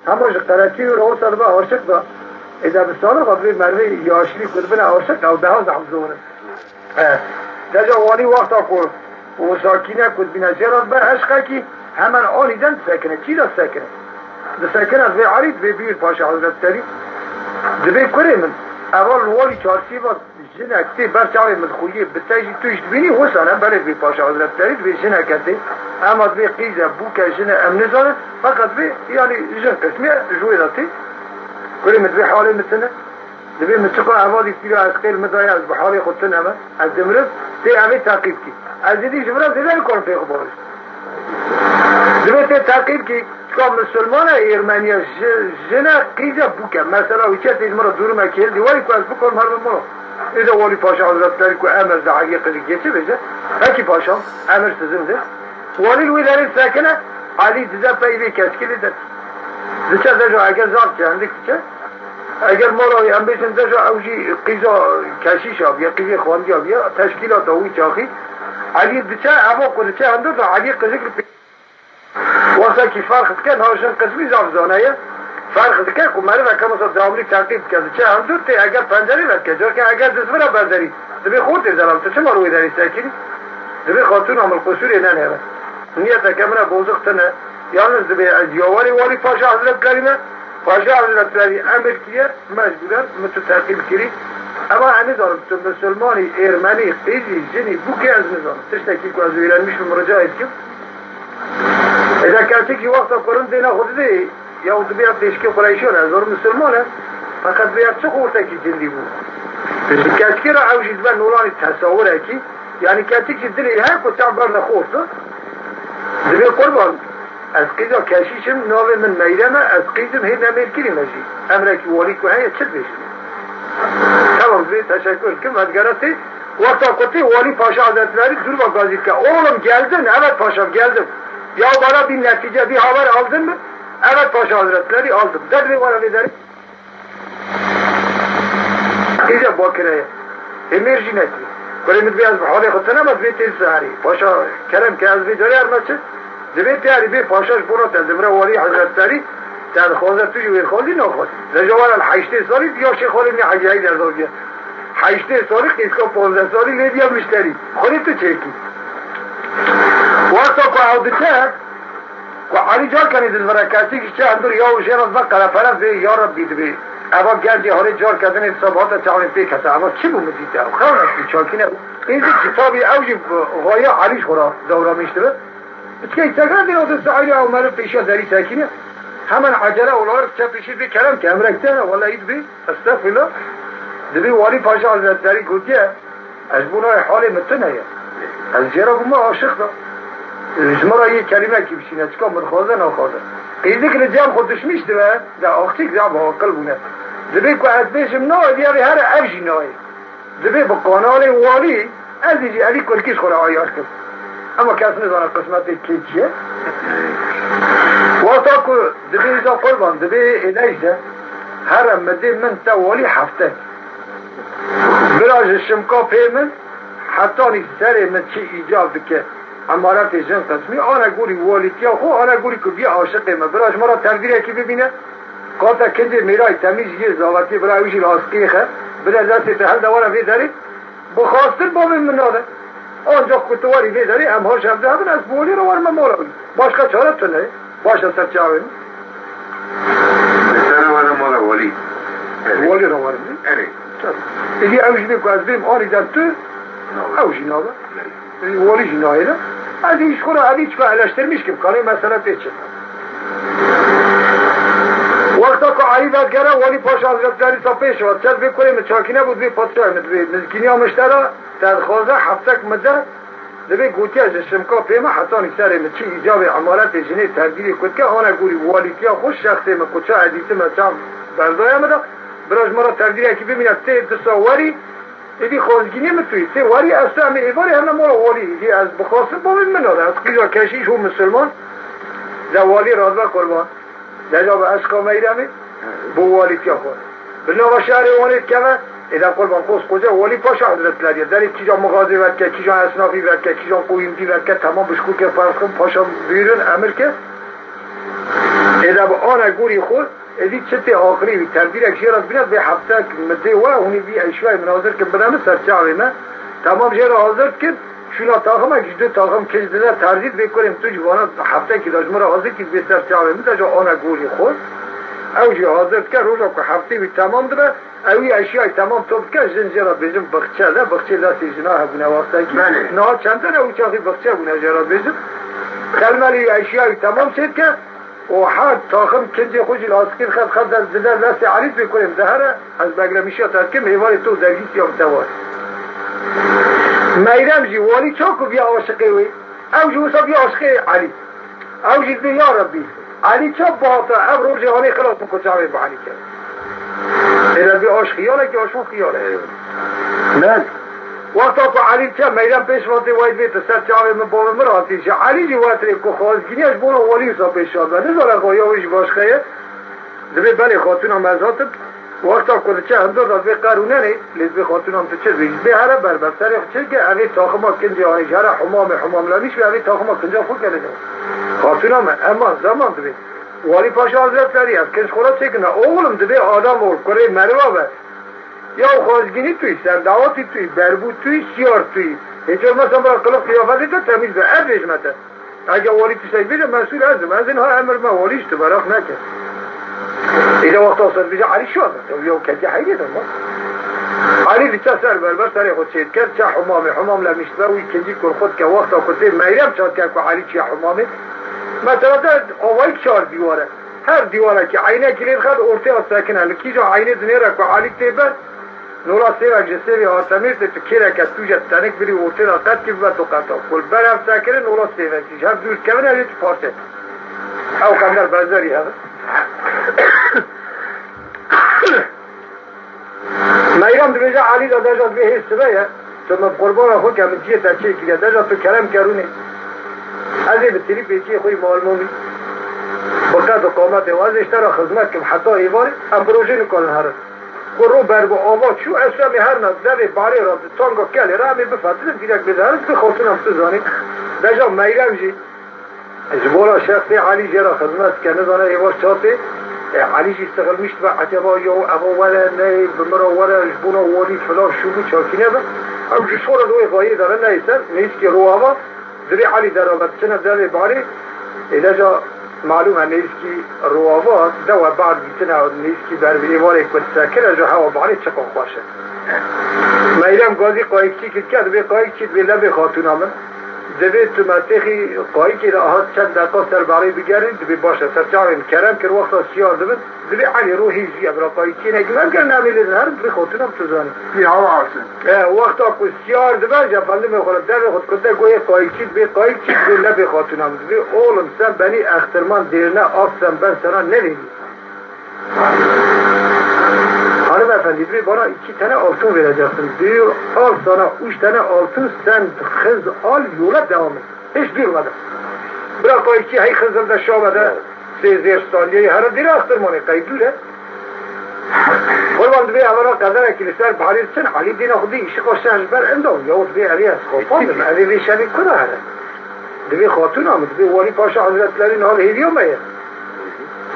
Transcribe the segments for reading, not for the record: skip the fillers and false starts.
همش قرچی و رو سر با عاشق با اذا بساله قبل مروی یاشلی قربنا عاشق او ده زحزوره دجا وانی وقتا کو و ساکینه قربنا جراد به عشقه کی همان آنی دن سکنه چی دا سکنه ده سکنه از به عرید به بیر پاشا حضرت تری ده به کره من اول والی چارسی با جنه کتی برچاوی مدخولی بتایجی توش بینی حسانه برای به پاشا حضرت تری به جنه کتی اما به قیزه بوکه جنه امنزانه فقط به یعنی جن قسمی جوی داتی کره مدوی حالی متنه دبی متقا عوادی کیلو از خیل مدای از بحاری خودتن همه از دمرز تی اوی تعقیب کی از دیدی جمرا دیدن کن پیغ بارش دبی تی تعقیب کی که مسلمان ایرمنی جنه قیزه بوکه مثلا ویچه تیز مرا دورم اکیل دیواری که از بکن مرد مرا ایده والی پاشا حضرت داری که امر دعاقی قدی گیچه بشه هکی پاشا امر سزم ده والی الوی داری ساکنه علی دیده پیوی کشکلی ده دچه دجا اگر زاد چه هنده که اگر ما را هم بیشن دجا اوجی قیزا کشیش آب یا قیزی خواندی آب یا تشکیلات اوی چاخی علی دچه اما قدچه هنده تا علی قذکر پی وقتا کی فرق کن هاشن قسمی زافزانه فرق کن که مره وکا مثلا داملی تعقیب کرد چه هنده تی اگر پنجری وکا جا که اگر دزمرا برداری دبی خود زلال تو چه مروی داری ساکنی دبی خاتون عمل قصوری نه نه نیت کمره بوزختنه یالنز دبی دیواری والی پاشا حضرت کریمه پاشا حضرت کری امر کیه مجبورن متو تعقیب کری اما همه دارم تو مسلمانی ایرمنی قیزی جنی بوکی از نظام تشتکی که از ایران میشه مراجعه کن اذا کسی که وقتا قرن دینا خود دی یا دبی تشکی قرایشون از دار مسلمانه فقط بیاد چه خورده که جندی بود کسی که را عوجید بر نورانی تصاوره کی یعنی کسی که دلی هر کو تعبر نخورد دبی قربان از قیزا کشیشم ناوه من میرمه از قیزم هی نمیر کری مجی امره که والی که هیه چل بشه تمام زی تشکر کم ادگراتی وقتا کتی والی پاشا حضرت بری دور با گازید که اولم گلدن evet پاشا گلدم یا بارا بین نتیجه بی حوار aldın mı evet پاشا حضرت بری aldım در بی بارا بیداری قیزا باکره امرجی نتی کلیمت بی از بحالی خودتنم از بی تیز سهری پاشا کرم که از بی داری ارمچه دبی تیاری بی پاشاش برو تدمره والی حضرت تاری تد خوازه توی ویر خواندی نخواندی رجوار الحیشته سالی یا شیخ خالی می حجایی در داگیه حیشته سالی قیسکا 15 سالی لیدیا مشتری خالی تو چیکی وقتا که عودته که علی جا کنید الورکاتی که چه اندر یا و شیرات بقره فرز یا ربی دبی اما گردی حالی جار کردن اتصابات چاونی پیک هسته اما چی بومدید ده خواهن اشتی چاکی نبود این کتابی اوجی غایه علیش خورا دورا میشته بچه سگرد دیو دست عیلی او مرد پیشا داری ساکینه همان عجله اولار چه پیشید بی کلم که امرکته والا اید بی استغفر دبی والی پاشا حضرت داری گوتیه از بونای حال متنه از جرا بوما عاشق دا جمرا یه کلمه کی بشینه چکا مرخوازه نخوازه قیدی که جام خودش میشته و دا آختیک جام عاقل بونه دبی که از بیشم نوع دیاری هر افجی نوعی دبی با قانال والی از ایجی علی کلکیش خورا آیار کن اما کس نزانه قسمت که چیه وقتا که دبی ایزا قربان دبی اینایشه هر امده من تا والی هفته براج شمکا پیمن حتی نی سر من چی ایجاب بکه امارات جن قسمی آنه گوری والیتیا خو آنه گوری که بیا عاشقه من براج مرا تردیره که ببینه قاطع کنده میرای تمیز یه زاوتی برای ویشی لاسکیخه بلا دستی تحل دواره بیداری بخواستر بابی من ناده آنجا کتواری بیداری امهاش هم ده از بولی رو ورمه مولا بید باشقا چارت تنه باشا سرچاوین سر ورم مولا والی والی رو ورمه ایدی اوشی بیم که از بیم آنی در تو اوشی نابه والی جناهی نه از ایش خورا عدیچ که علشتر میشکم کانه مسئله پیچه وقتا که علی بدگره والی پاشا حضرت داری تا پیش شد چل بکنیم چاکی نبود بی پادشاه نزدیکی آمشتره تدخوازه هفتک مده دبی گوتی از شمکا پیمه حتی نکسر چی ایجاب عمارت جنه تبدیلی کد که آنه گوری والیتیا خوش شخصی من کچه عدیسه من چم بردای آمده براج مرا تبدیلی که ببینه تی دساواری ایدی خوزگینی متوی تی واری از تو همه ایواری همه مرا والی ایدی از بخواست بابین من داده از قیزا کشیش هم مسلمان در والی رازبه قربان در جا به اشکا میرمی بو والیتیا خود بنابا شهر وانید که ایدن قربان خوز کجا والی پاشا حضرت لدیه داری چیجا مغازی ورد که چیجا اصنافی ورد که چیجا قویمتی ورد که تمام بشکو که فرض کن پاشا بیرون امر که آن گوری خود ازی چته آخری بی تردیر اکشیرات بیند به هفته مده و اونی بی اشیای مناظر که بدن سرچاوه نه تمام جیر حاضر کن شولا تاخم اکش دو تاخم کش دیده تردید بکنیم تو جوانا هفته که داشت مرا حاضر کن به سرچاوه میده جا آن گوری خود او جی حاضر که روزا که هفته بی تمام داره اوی اشیای تمام توب که زنجیرات بیجم بخچه ده بخچه دستی جناه بونه وقتا که نه چند تنه او چاقی بخچه بونه جرات بیجم خلمالی اشیای تمام شد که و حد تاخم کنجی خوشی لاسکین خد در زدر دست علیت بکنیم دهره از بگرمیشی ترکم حیوان تو درگیسی هم دوار میرم جی والی چاکو بیا عاشقه وی او جوسا بیا عاشقه علی او جی یا ربی علی چا باتا اب رو جهانی خلاص مکچاوه با علی کرد اینا بیا عاشق خیاله که عاشق خیاله نه وقتا کو علی چا میرم پیش وقتی واید بیت سر چاوه من با مراتی شا علی جی وقتی کو خواستگینیش بونا والی سا پیش شاد و نزاره خویاوش باشخه دبی بله خاتونم ازاتب وقتا کو چه هندو داد به قارونه نه لیز خاتونم تو چه بیش به هر بر سر چه که اوی تاخما کنجی آیش هر حمام لانیش و اوی تاخما کنجا خود کرده خاتونم اما زمان دبی والی پاشا حضرت داری از کنج خورا چه کنه اولم دبی آدم اول کره مروا به یا خواستگینی توی سردعواتی توی بربود توی سیار توی هیچور مثلا برای قلق قیافتی تو تمیز به عرضش مته اگه والی توی بیده مسئول ازم از اینها امر ما والیش تو براق نکن ایده وقت آساد بیده علی شاد یا کنجی حیلی دم علی دی چه سر بربر سر خود چید کرد چه حمام لمیشت وی کنجی کن خود که وقت آکده میرم چاد کرد که علی چه حمامه مثلا در آوائی 4 دیواره هر دیواره که عینه کلید خد ارته ساکنه لکی جا عینه دنیره که علی تیبه نولا سیوک جسیوی آتمیر ده تو کیره که تو جد تنک بری ارته را قد که بود دو قطع کل برم ساکنه نولا سیوکیش هم دوست کمنه یه تو پارته او کندر بزاری هم میرم دو بیجا علی دا درجات به حس بایه تو من قربان خود که من چیه تا چیه کلیه درجات تو کرم کرونه از این بطری پیچی خوی معلومی بقید و قامت وازش ترا خدمت کم حتی ایواری هم بروژه نکنن هرن رو برگو آباد شو اسلامی هر نزده باره را تانگا کلی را همی بفتیدم دیرک بدهرد بخواستنم سزانی بجا میرم جی جبولا شخصی علی جی را خدمت که نزانه ایواش چاته علی جی استقل میشت با عجبا یا ابا ولا نه بمرا ولا جبونا والی فلا شوبو چاکینه با او جسورا دوی غایی داره نیستن نیست که رو آبا دری علی در آباد چنه در باره ایجا معلومه نیست که روابط دو بعد بیتنا نیست که بر ایواره کد ساکر جو هوا باره چکا خوشه میرم گازی قایقچی کد کرد به قایقچی به لب خاتونامه دبی تو متخی قایقی را آهات چند دقیقه سر باره بگرد دبی باشه سرچاویم کرم که وقتا سیار دبی علی روحی زیاد را قایقچی نگیم گر نمیلیدن هر دبی خاتونام تو زانی بی هوا آسن وقتا که سیار دبی جا فنده میخورد در خود کنده گوی قایقچی به قایقچی به لب خاتونام دبی اولم سن بنی اخترمان دیرنه آفسن بن سنا نلیدی خانم افندی دوی بارا 2 تنه آلتون ویرجاستم دوی آل سانا 3 تنه آلتون سند خز آل یولت دوامه هیچ دیر مده برا قایقچی هی خزم ده شامده 3 زیرستانیه هر دیر اخترمانه قیدوره قربان دوی اولا قدر کلیسر بحریر چن علی دینا خودی ایشی قاشتنش بر اندام یا دوی علی از خواباندم علی ویشنی کنه هره دوی خاتون آمد دوی والی پاشا حضرت لرین حال هیلیوم ایه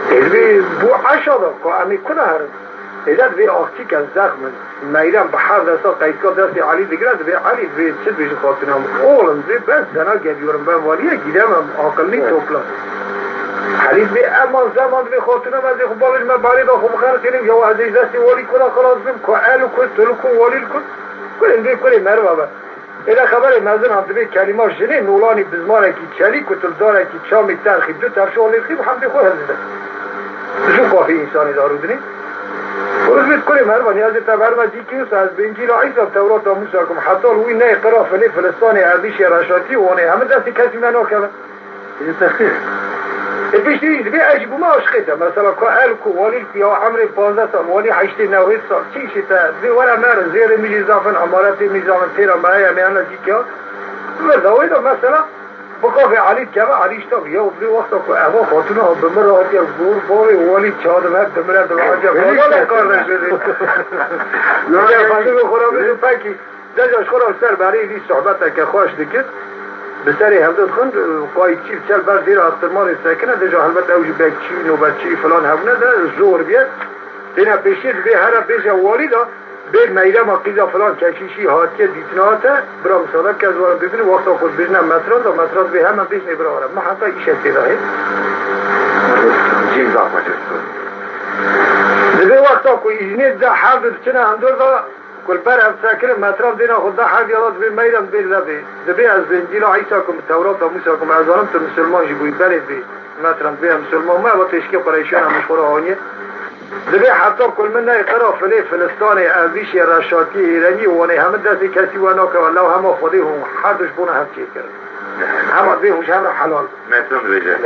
دوی بو عشادا که امی کنه هره ایده دوی آخچی که زخم میرم به هر دستا قیدکا دستی علی دیگره دوی علی دوی چه دوی خاتون آمد اولم دوی بس زنا گدیورم به والیه گیرم هم آقلی توپلا علی دوی امان زمان دوی خاتون آمد خوب بالش من باری دا خوب خرد کنیم یا از ایش دستی والی کنه خلاص بیم که ایلو کن تلو کن والی کن کنیم دوی کنیم مروا با ایده خبر مزن هم دوی کلمه جنه نولانی بزمانه کی چلی کتل داره کی چامی ترخی دو ترش والی خیب هم خود هزده شو کافی انسانی دارو دنی روز بیت کنیم هر و نیازی تبرمه دیکیوس از بینجیل عیسی تورات و موسی کم حتی الوی نه قرا فلی فلسطانی اردیش رشاتی و نه همه دستی کسی منو کنه این تخیر پیشتری بی عجیب ما عشقیده مثلا که الکو والی یا عمر 15 سال والی 8 9 سال چی شده بی ولا مر زیر میلی زافن امارتی میزان تیرا مایا میانا دیکیا ولی مثلا بقاف علی که علیش تا بیا و بی وقتا که اما خاتون ها بمراتی از گور باوی والی چاد مرد بمرد و عجب والا کار نشده یا فاضی بخورا بیدو پاکی دجاش خورا سر برای دی صحبت که خوش دکت بسری هفته خون قای چی بچل بر زیر آسترمان سکنه دجا البته اوج بکچی نوبتچی فلان هونه ده زور بیه دینا پیشید به هر پیش والی دا به میره ما قیزا فلان کشیشی هاتیه دیتناته برام صدا که از وارم ببینی وقتا خود بجنه مطران دا مطران به همه پیش نبرارم ما حتی ایش اتداهی جیم داخل شد دبی وقتا که ایجنید ده حافظ چنه اندور دا کل بر هم ساکر مطران دینا خود ده حافظ یادات به میرم به لبه دبی از انجیل عیسی کم تورات و موسی کم از آنم تا مسلمان جی بوی بلد بی مطران به مسلمان ما و تشکیل قریشان هم مشهور آنیه دبی حتی کل من نه قرار فلی فلسطان اویش رشاتی ایرانی و نه همه دستی کسی و ناکه والله همه خودی هم حدش بونه هم چی کرد همه دیوش هم حلال مترون بجه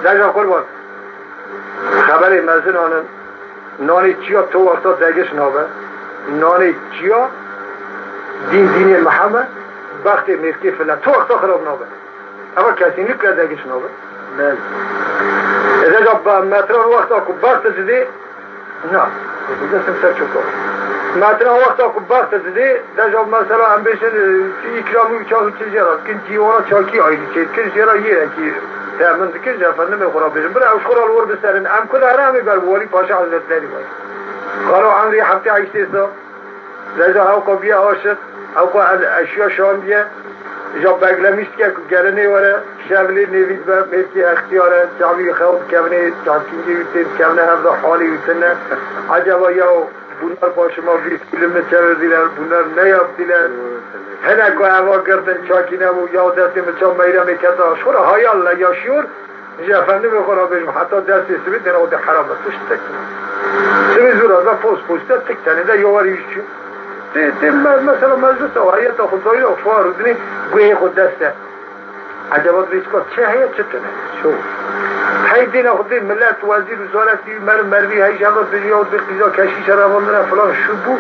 دجا قربان خبری مزن آنن نانی چیا تو وقتا دگش نابه نانی چیا دین محمد بخت مرکی فلان تو وقتا خراب نابه اما کسی نکره دگش نابه اذا جاب متران وقتا که بخت زده نه دستم سر چکا متران وقتا که بخت زده در جاب مثلا هم بشن اکرامی و چاهو چیزی را کن جیوانا چاکی آیدی چید کن جیرا یه رکی تأمن دکن جفنده خورا بشن برای اوش خورا الور بسرن ام کده هرمی بر والی پاشا حضرت داری باید قالوا عمري حفتي عيشتيسو لذا هاوكو بيا عاشق هاوكو اشياء شان بيا جاب بغلميشت که گرنه وره شاملی نوید با میرکی اختیاره جاوی خواب کمنه جانکینگی ویتن کمنه هفته حالی ویتنه عجبا یا بونار با شما 20 کیلومتر دیلر بونار نیاب دیلر هنکو هوا گردن چاکی نمو یا دستی مچان میرم کتا شورا هایال یا شور جفنده بخورا بشم حتی دستی سبید نو ده حرام توش تک سبید زور از پوسته تک تنیده یواریش چی تی مثلا مجلس آهیت خودایی را فاردنی گوی خود دسته عجبات ریسکات چه هیت چطنه شو هی دین خودی ملت وزیر وزارتی مروی هی جمعات بجیاد بقیزا کشیش رواندن فلان شبو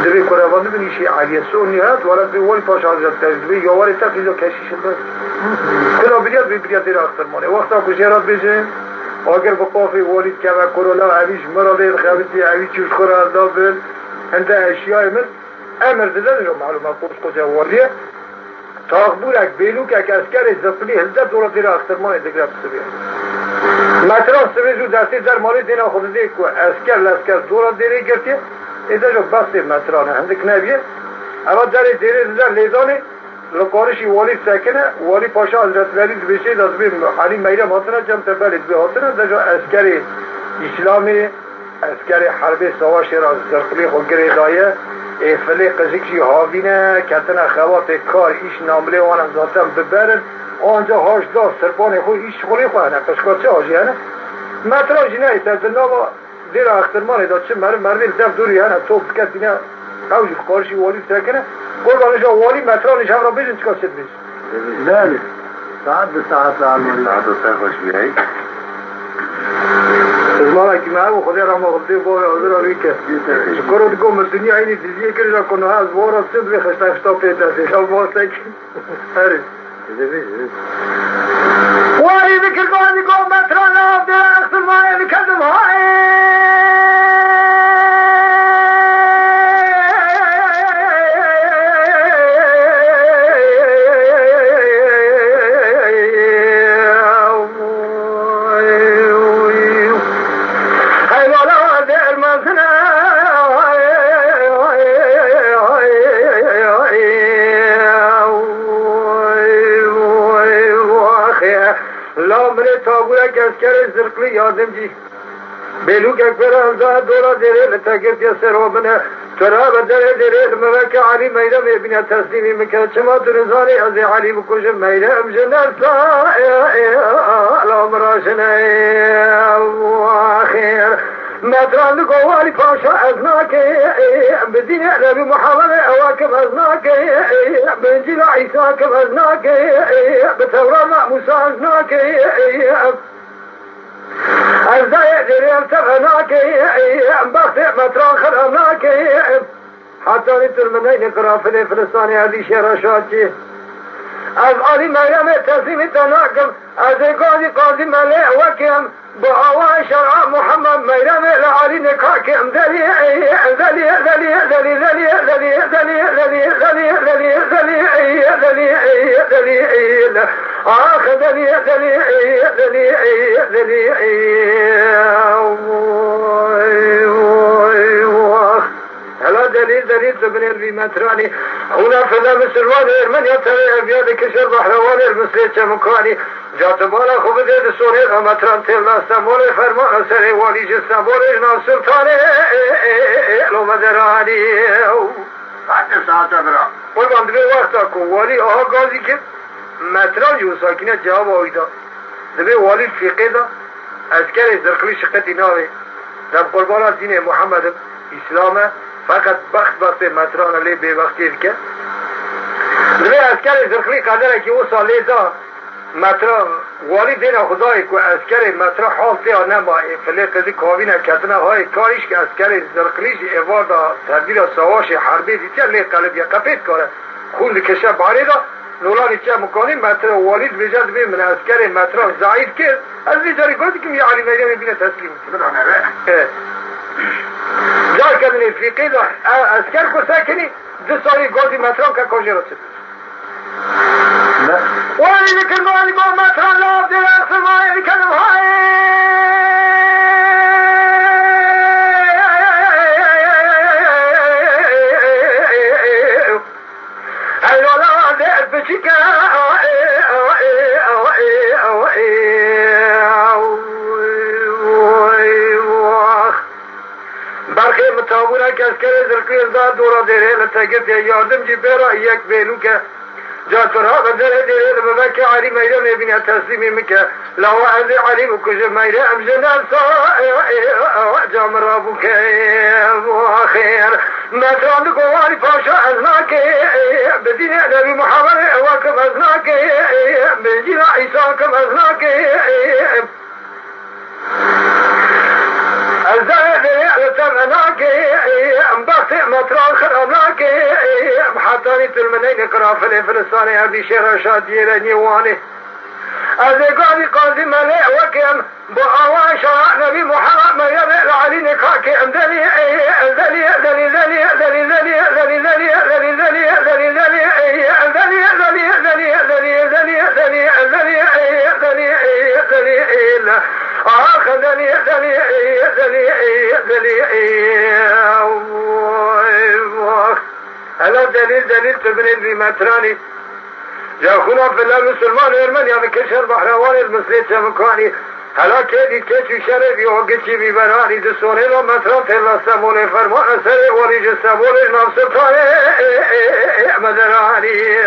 دوی که روانده بنیشی علیه سونی هست ولد به ولی پاش حضرت دوی یاوری تقیزا کشیش بس کلا بریاد بی بریاد را اخترمانه وقتا کشیرات بجیم اگر با قافی والید که و کرولا عویش مرالید خوابتی عویش چوش خورا دابل هنده اشیاء من امر دادن رو معلومه خوش کجا والیه تاغبورک بیلوک اک اسکر زفلی هزده دولتی را اخترمان دگره بسبیه مثلا سویزو دستی در مالی دینا خود دیگه که اسکر لسکر دولت دیره گرتیه ایده جو بسته مطرانه هندک نبیه اما در دیره در لیدانه لقارشی والی سکنه والی پاشا حضرت ولی بشه دست بیم حالی میره ماتنه جمع تبالید به حاطنه در جو اسکر اسلامی اسکر حرب سواش را زرقلی خود گره دایه فلی قزیکشی هاوینه کتنه خوات کار ایش نامله وانم ذاتم ببرن آنجا هاش دا سرپان خود ایش خوری خواهنه پشکات چه آجی هنه مطراجی نه تردناوا دیر اخترمانه دا چه مروی دف دوری هنه توب کت اینه قوجی قارشی والی سکنه قربانشا والی مطرانش هم را بیشن چکا چه بیش بله ساعت به ساعت لعمانی ساعت و سر خوش بیایی زمانه که معه و خودی را مغلطه باوی آزر را ریکه شکر رو گم دنیا اینی دیزیه کری را کنه از بارا سید بی خشتا پیتا سید شو باسته که هره وای ذکر گوانی گو مطران آب در اختر مایه بکردم تابورک اسکر زرقلی یادم جی بیلوک اکبر انزاد دورا دیره لتاکت یا سرابنه تراب دره دیره لموک علی میره میبینه تسلیمی مکه چما درزانی از علی بکشم میره امجنر سلام راشنه آخیر مدران گوالی پاشا ازناکه بدین نبی محمد اواکم ازناکه بنجیل عیسی کم ازناکه بتورا موسی ازناکه از دای دیریم تغناکه بخت مدران خرمناکه حتی نیتر منین کرافل فلسطانی عدی شراشاتی از علی میرم تسلیم تناکم از قاضی ملع وکم با آوای شرع محمد میرم لعلی نکاح کم ذلی آخ هلا دلیل تبني في متراني هنا فلا مسلمان من يتري أبيض كشر بحروان المسلم كمكاني جات بالا خوب دید سونی متران تلا سمول فرمان سر والی جسمول جناب سلطان لو مدرانی بعد ساعت برا قربان دبی وقتا کو والی آها گازی که متران یو ساکنه جواب آیدا دبی والی فقه دا اسکر زرقلی شقتی ناوی در قربان دین محمد اسلام فقط بخت بسته متران علی بے وقتی که دبی اسکر زرقلی قدره که او سالی دا مترا والی دین خدای که اسکر مترا حال تیا نمایی فلی قضی کابینه کتنه های کاریش که اسکر زرقلیش ایوادا تدبیر سواش حربی دیتیا لی قلب یا قپیت کاره خون کشه باری دا نولانی چه مکانی مترا والید بجد بی من اسکر مترا ضعیف کرد از بیجاری گوزی که یه علی میریم بینه تسلیم جا کدنی فیقی دا اسکر کو سکنی 2 سالی گوزی مترا که کجی رو چه ولی لکن گوانی گو متران لاب دل اخسرمایی لکنم های ایلالا دل بچی که برخی متابونه که از که زرقی ازداد دورا دیره لتگرد یادم جی بیرا یک بیلو که جاترها بدل دیره ببک علی میرم نبینه تسلیمی مکه لو عزی علی بکش میرم جنال سا جام رابو که خیر متران گواری پاشا ازناکه بدین نبی محمد اواکم ازناکه بجین عیسا کم ازناکه تمناك بخت مطران خرابناك محطاني تلمنين قرافل فلسطاني أبي شير شادي رنيواني أذقاني قاضي ملئ وكم بأوان شرع نبي محمد ما يبئ لعلي نكاك أمدني ذلي ذلي ذلي ذلي ذلي ذلي ذلي ذلي ذلي ذلي ذلي ذلي ذلي ذلي ذلي ذلي ذلي ذلي أخذني ذلي هلا دليل تبني بمتراني جاخونا في الله مسلمان ارمن يعني كشر بحروان المسلم شمكاني هلا كيدي كيشي شرفي وقتي ببراني دسوني لو متران تلا سمولي فرمان سري ولي جسمولي نام سلطاني مدراني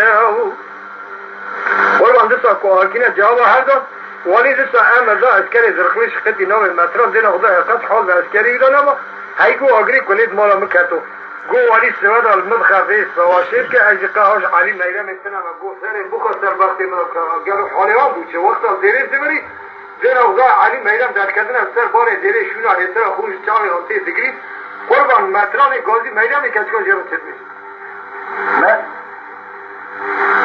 والله دسا كوهاكينا جواب هذا ولی دستا امردا اسکری زرقلیش خدی نام متران دینا خدا حقیقت حال اسکری دا نما هیگو آگری کنید مالا مکتو گو ولی سواد المدخر دیس سواشیر که اجقاهاش علی میرم اتنم گو سر بخوا سر بختی من گلو حالیوان بود چه وقتا دیره زمری دینا خدا علی میرم در کدن از سر بار دیره شونا اترا خوش چاوی رانتی دگرید قربان متران گازی میرم کچکا جرم چد میشه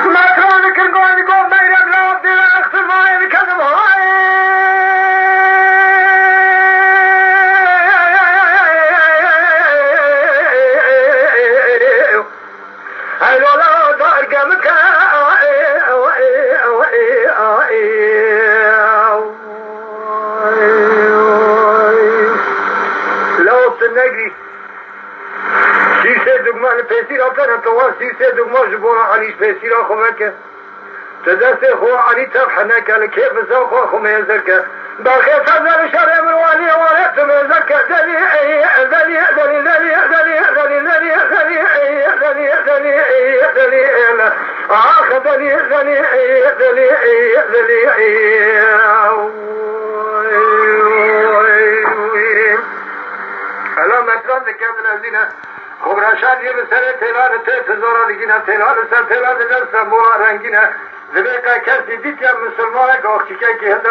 متران کرگانی گو میرم لاب دیره اختر مایی کدم های ایلالا دارگم که لوت نگری سیسه دگمان پیسی را کنم توان سیسه دگمان جبونا علیش پیسی را خومه که تدست خو علی تبحنه که لکیف زو خو خمیزر که باقی فضل شرع مروانی وارد تمیزر که دلی دلی دلی دلی دلی دلی دلی دلی دلی دلی دلی آخ دلی دلی دلی دلی حالا مطلب دکتر نزدینه خب رشاد یه بسر تلال تزارا دیگینه تلال سر تلال دیگر سمورا رنگینه زبیقه کسی دید یا مسلمانه که اخچیکه که هده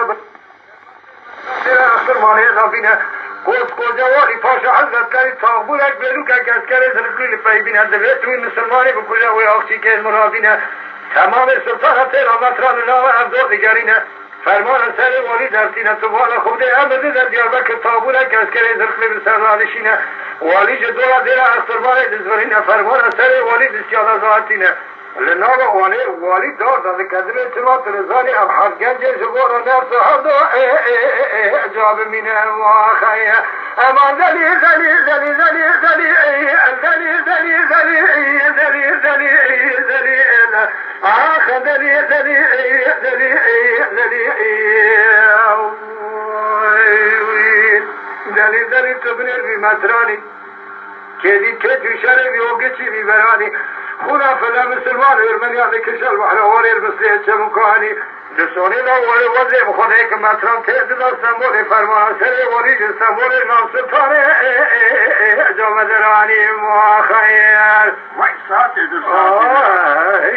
سر اخرمانه غابینه قوز والی پاشا حضرت کاری تاغبولک بلو که کسکر زرقلی پی بینه زبیت روی مسلمانه بکجه وی اخچیکه مرابینه تمام سلطنت رامتران نام افزار دیگرینه فرمان سر والی در سینه تو بالا خوده امده در دیاربکر تابونه گسکره زرخلی به سرلالشینه والی جدولا دیره اختربان دزورینه فرمان سر والی دستیالا زاعتینه لنام والی دار داده کدر اطلاعات رزانی ام حدگنج جبور نرس هردو جاب مینه واخیه امان زلی زلی زلی زلی زلی زلی زلی زلی زلی زلی زلی آخ زلی زلی زلی زلی زلی زلی تبنیر بی مطرانی که دید که جوشره بیوگه چی بیبرانی خونا فلا مسلمان ارمنیان کشل وحلواری المسلیح چمکانی دستانی نوال وزی بخوده که مطران تهدید سمبول فرمان سر وریج سمبول نام سلطان جامد رانی مواخیر وای ساعت دو ساعت